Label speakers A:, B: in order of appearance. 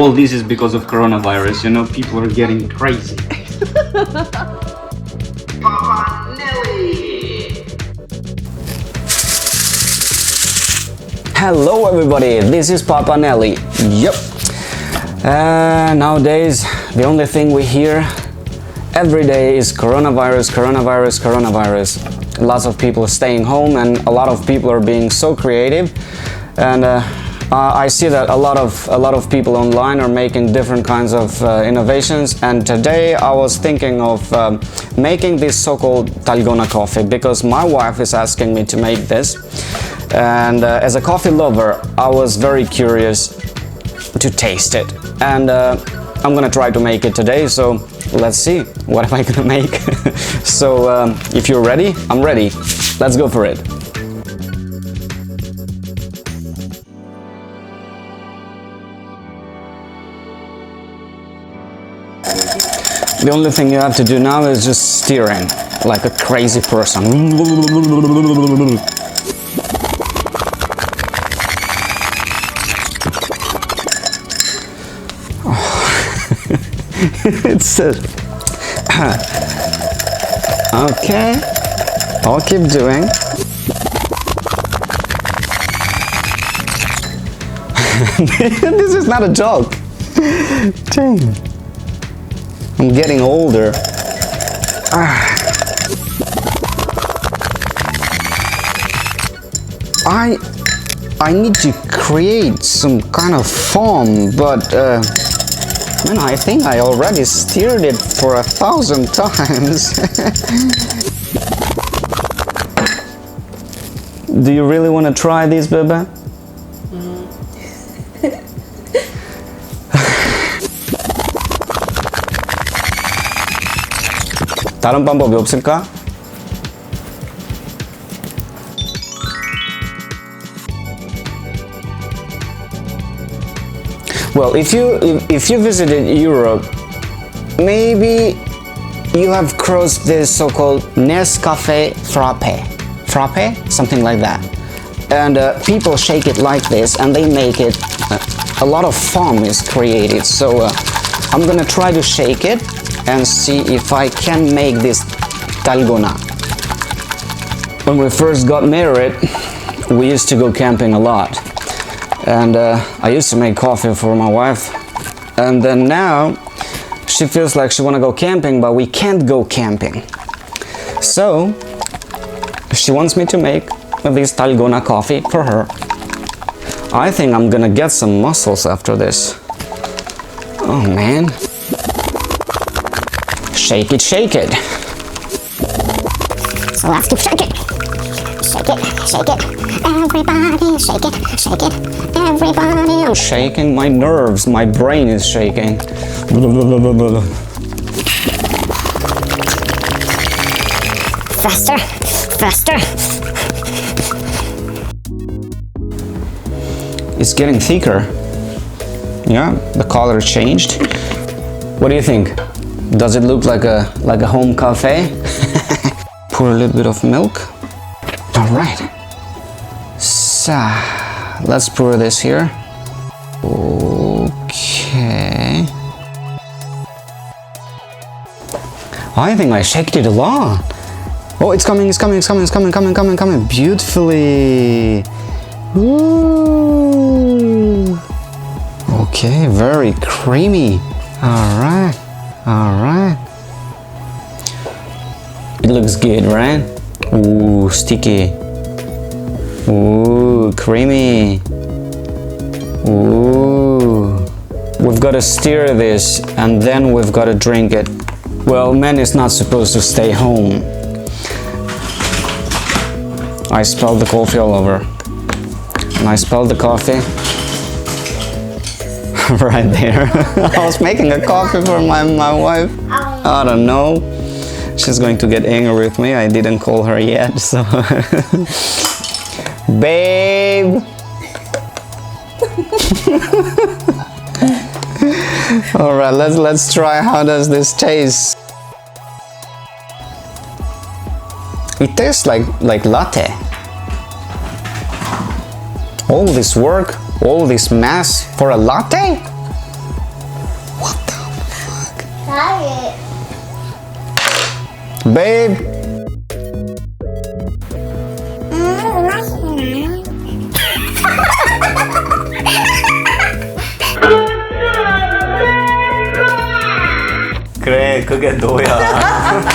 A: all this is because of coronavirus, you know, people are getting crazy.
B: Papa Neli.
C: Hello everybody, this is Papa Neli. Yep. Nowadays, the only thing we hear every day is coronavirus, coronavirus, coronavirus. Lots of people staying home and a lot of people are being so creative. And I see that a lot of people online are making different kinds of innovations, and today I was thinking of making this so-called Dalgona coffee because my wife is asking me to make this, and as a coffee lover I was very curious to taste it, and I'm gonna try to make it today, so let's see what am I gonna make. So if you're ready, I'm ready. Let's go for it. The only thing you have to do now is just stirring like a crazy person. It's okay. I'll keep doing. This is not a joke. Dang. I'm getting older. I need to create some kind of foam, but man, I think I already stirred it for 1,000 times. Do you really want to try this, baby? 다른 방법이 없을까? Well, if you visited Europe, maybe you have crossed this so-called Nescafe frappe, something like that. And people shake it like this, and they make it. A lot of foam is created. So I'm gonna try to shake it and see if I can make this Dalgona. When we first got married, we used to go camping a lot, and I used to make coffee for my wife, and then now she feels like she wanna go camping, but we can't go camping. So she wants me to make this Dalgona coffee for her. I think I'm gonna get some muscles after this. Oh man. Shake it, shake it.
D: So let's keep shaking. Shake it, shake it. Everybody, shake it, shake it. Everybody.
C: I'm shaking my nerves. My brain is shaking.
D: Faster, faster.
C: It's getting thicker. Yeah, the color changed. What do you think? Does it look like a home cafe? Pour a little bit of milk. All right. So let's pour this here. Okay. I think I shaked it a lot. Oh, it's coming, it's coming, it's coming, it's coming, coming, coming, coming. Beautifully. Ooh. Okay, very creamy. All right. All right. It looks good, right? Ooh, sticky. Ooh, creamy. Ooh. We've got to stir this and then we've got to drink it. Well, man is not supposed to stay home. I spilled the coffee all over. And I spilled the coffee right there. I was making a coffee for my wife. I don't know. She's going to get angry with me. I didn't call her yet, so. Babe! Alright, let's try how does this taste. It tastes like latte. All this work, all this mess for a latte?
D: Sorry.
C: Babe.
D: 맛있나?
C: 그래, 그게 너야.